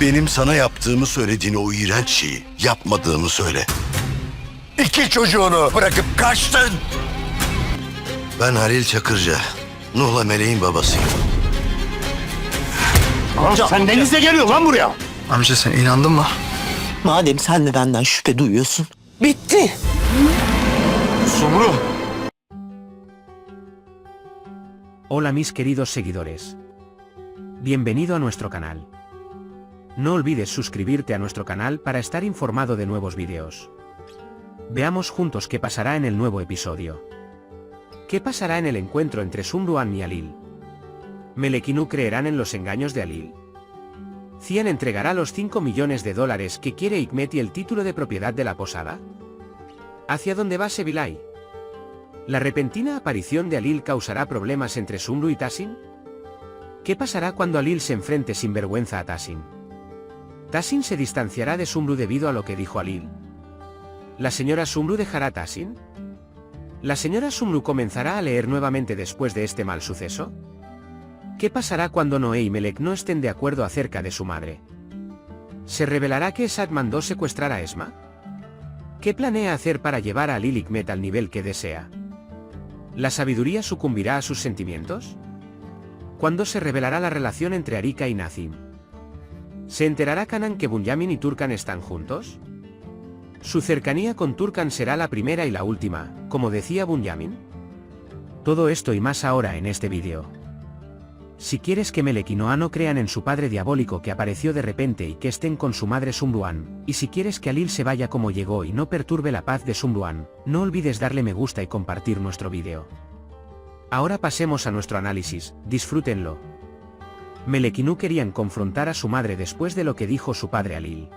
Benim sana yaptığımı söylediğin o iğrenç şeyi yapmadığımı söyle. 2 çocuğunu bırakıp kaçtın. Ben Halil Çakırca, Nuh'la Meleğin babasıyım. Amca sen denizle geliyor lan buraya. Amca sen inandın mı? Madem sen de benden şüphe duyuyorsun. Bitti. Sumru. Hola mis queridos seguidores. Bienvenido a nuestro canal. No olvides suscribirte a nuestro canal para estar informado de nuevos vídeos. Veamos juntos qué pasará en el nuevo episodio. ¿Qué pasará en el encuentro entre Sumruan y Halil? ¿Melek y Nu creerán en los engaños de Halil? ¿Cian entregará los 5 millones de dólares que quiere Hikmet y el título de propiedad de la posada? ¿Hacia dónde va Sevilay? ¿La repentina aparición de Halil causará problemas entre Sumru y Tahsin? ¿Qué pasará cuando Halil se enfrente sin vergüenza a Tahsin? ¿Tahsin se distanciará de Sumru debido a lo que dijo Halil? ¿La señora Sumru dejará a Tahsin? ¿La señora Sumru comenzará a leer nuevamente después de este mal suceso? ¿Qué pasará cuando Noé y Melek no estén de acuerdo acerca de su madre? ¿Se revelará que Esad mandó secuestrar a Esma? ¿Qué planea hacer para llevar a Halil Hikmet al nivel que desea? ¿La sabiduría sucumbirá a sus sentimientos? ¿Cuándo se revelará la relación entre Arika y Nazim? ¿Se enterará Kanan que Bunyamin y Turkan están juntos? ¿Su cercanía con Turkan será la primera y la última, como decía Bunyamin? Todo esto y más ahora en este vídeo. Si quieres que Melek y Noah no crean en su padre diabólico que apareció de repente y que estén con su madre Sumruan, y si quieres que Halil se vaya como llegó y no perturbe la paz de Sumruan, no olvides darle me gusta y compartir nuestro vídeo. Ahora pasemos a nuestro análisis, disfrútenlo. Melek y Nu querían confrontar a su madre después de lo que dijo su padre Halil.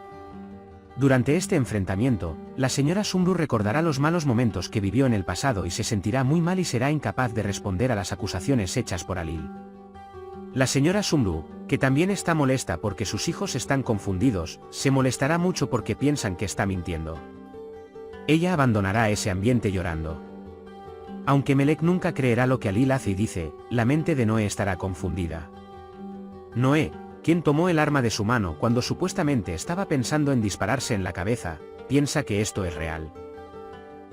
Durante este enfrentamiento, la señora Sumru recordará los malos momentos que vivió en el pasado y se sentirá muy mal y será incapaz de responder a las acusaciones hechas por Halil. La señora Sumru, que también está molesta porque sus hijos están confundidos, se molestará mucho porque piensan que está mintiendo. Ella abandonará ese ambiente llorando. Aunque Melek nunca creerá lo que Halil hace y dice, la mente de Noé estará confundida. Noé, quien tomó el arma de su mano cuando supuestamente estaba pensando en dispararse en la cabeza, piensa que esto es real.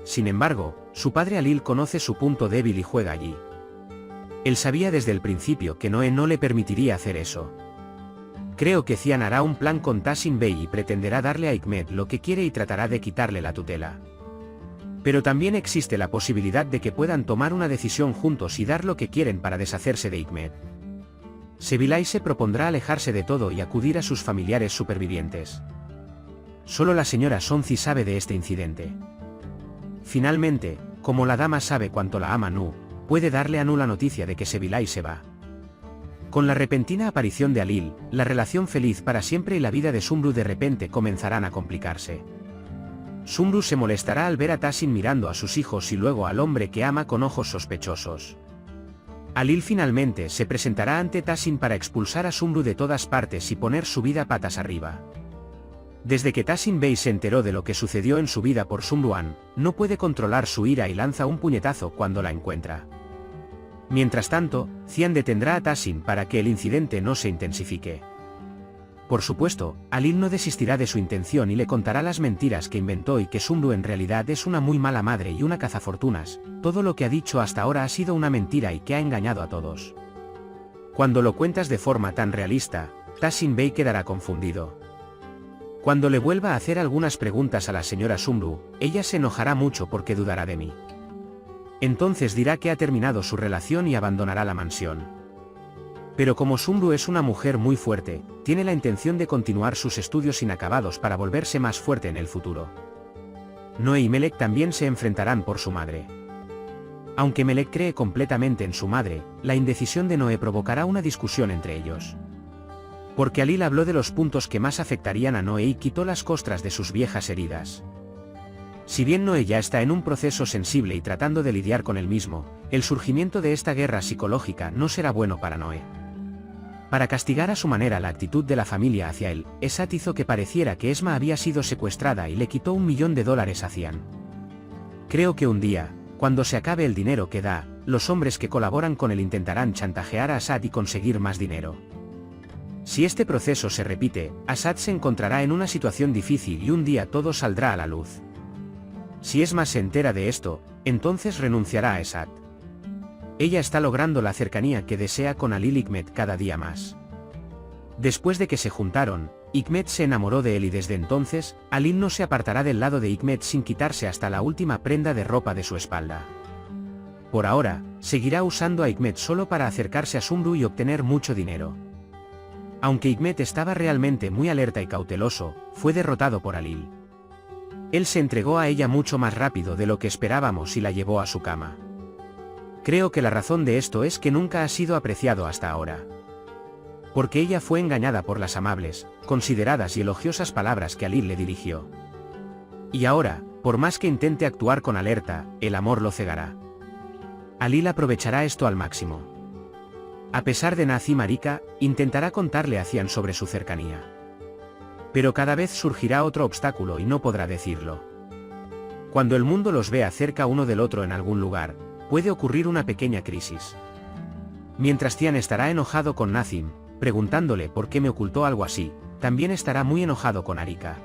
Sin embargo, su padre Halil conoce su punto débil y juega allí. Él sabía desde el principio que Noé no le permitiría hacer eso. Creo que Cian hará un plan con Tahsin Bey y pretenderá darle a Hikmet lo que quiere y tratará de quitarle la tutela. Pero también existe la posibilidad de que puedan tomar una decisión juntos y dar lo que quieren para deshacerse de Hikmet. Sevilay se propondrá alejarse de todo y acudir a sus familiares supervivientes. Solo la señora Sonzi sabe de este incidente. Finalmente, como la dama sabe cuánto la ama Nu, puede darle a Nu la noticia de que Sevilay se va. Con la repentina aparición de Halil, la relación feliz para siempre y la vida de Sumru de repente comenzarán a complicarse. Sumru se molestará al ver a Tahsin mirando a sus hijos y luego al hombre que ama con ojos sospechosos. Halil finalmente se presentará ante Tahsin para expulsar a Sumru de todas partes y poner su vida patas arriba. Desde que Tahsin Bey se enteró de lo que sucedió en su vida por Sumruan, no puede controlar su ira y lanza un puñetazo cuando la encuentra. Mientras tanto, Cian detendrá a Tahsin para que el incidente no se intensifique. Por supuesto, Halil no desistirá de su intención y le contará las mentiras que inventó y que Sumru en realidad es una muy mala madre y una cazafortunas, todo lo que ha dicho hasta ahora ha sido una mentira y que ha engañado a todos. Cuando lo cuentas de forma tan realista, Tahsin Bey quedará confundido. Cuando le vuelva a hacer algunas preguntas a la señora Sumru, ella se enojará mucho porque dudará de mí. Entonces dirá que ha terminado su relación y abandonará la mansión. Pero como Sumru es una mujer muy fuerte, tiene la intención de continuar sus estudios inacabados para volverse más fuerte en el futuro. Noé y Melek también se enfrentarán por su madre. Aunque Melek cree completamente en su madre, la indecisión de Noé provocará una discusión entre ellos. Porque Halil habló de los puntos que más afectarían a Noé y quitó las costras de sus viejas heridas. Si bien Noé ya está en un proceso sensible y tratando de lidiar con él mismo, el surgimiento de esta guerra psicológica no será bueno para Noé. Para castigar a su manera la actitud de la familia hacia él, Esat hizo que pareciera que Esma había sido secuestrada y le quitó $1 millón a Cian. Creo que un día, cuando se acabe el dinero que da, los hombres que colaboran con él intentarán chantajear a Esat y conseguir más dinero. Si este proceso se repite, Assad se encontrará en una situación difícil y un día todo saldrá a la luz. Si Esma se entera de esto, entonces renunciará a Assad. Ella está logrando la cercanía que desea con Halil Hikmet cada día más. Después de que se juntaron, Hikmet se enamoró de él y desde entonces, Halil no se apartará del lado de Hikmet sin quitarse hasta la última prenda de ropa de su espalda. Por ahora, seguirá usando a Hikmet solo para acercarse a Sumru y obtener mucho dinero. Aunque Hikmet estaba realmente muy alerta y cauteloso, fue derrotado por Halil. Él se entregó a ella mucho más rápido de lo que esperábamos y la llevó a su cama. Creo que la razón de esto es que nunca ha sido apreciado hasta ahora. Porque ella fue engañada por las amables, consideradas y elogiosas palabras que Halil le dirigió. Y ahora, por más que intente actuar con alerta, el amor lo cegará. Halil aprovechará esto al máximo. A pesar de Naz y Marika, intentará contarle a Cian sobre su cercanía. Pero cada vez surgirá otro obstáculo y no podrá decirlo. Cuando el mundo los vea cerca uno del otro en algún lugar, puede ocurrir una pequeña crisis. Mientras Cian estará enojado con Nazim, preguntándole por qué me ocultó algo así, también estará muy enojado con Arika.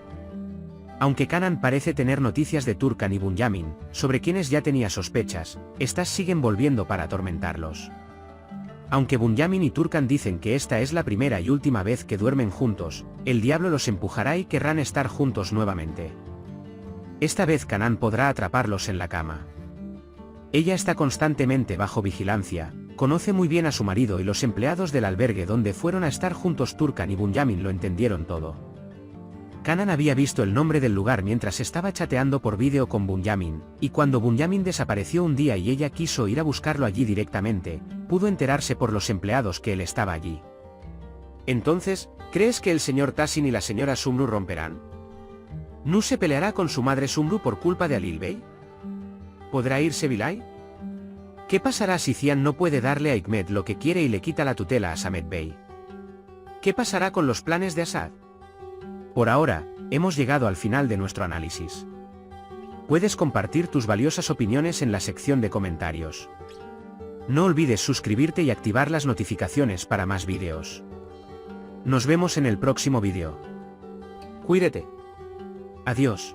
Aunque Kanan parece tener noticias de Turkan y Bunyamin, sobre quienes ya tenía sospechas, estas siguen volviendo para atormentarlos. Aunque Bunyamin y Turkan dicen que esta es la primera y última vez que duermen juntos, el diablo los empujará y querrán estar juntos nuevamente. Esta vez Kanan podrá atraparlos en la cama. Ella está constantemente bajo vigilancia, conoce muy bien a su marido y los empleados del albergue donde fueron a estar juntos Turkan y Bunyamin lo entendieron todo. Kanan había visto el nombre del lugar mientras estaba chateando por vídeo con Bunyamin, y cuando Bunyamin desapareció un día y ella quiso ir a buscarlo allí directamente, pudo enterarse por los empleados que él estaba allí. Entonces, ¿crees que el señor Tassin y la señora Sumru romperán? ¿Nu se peleará con su madre Sumru por culpa de Halil Bey? ¿Podrá irse Bilay? ¿Qué pasará si Cian no puede darle a Hikmet lo que quiere y le quita la tutela a Samet Bey? ¿Qué pasará con los planes de Assad? Por ahora, hemos llegado al final de nuestro análisis. Puedes compartir tus valiosas opiniones en la sección de comentarios. No olvides suscribirte y activar las notificaciones para más vídeos. Nos vemos en el próximo vídeo. Cuídate. Adiós.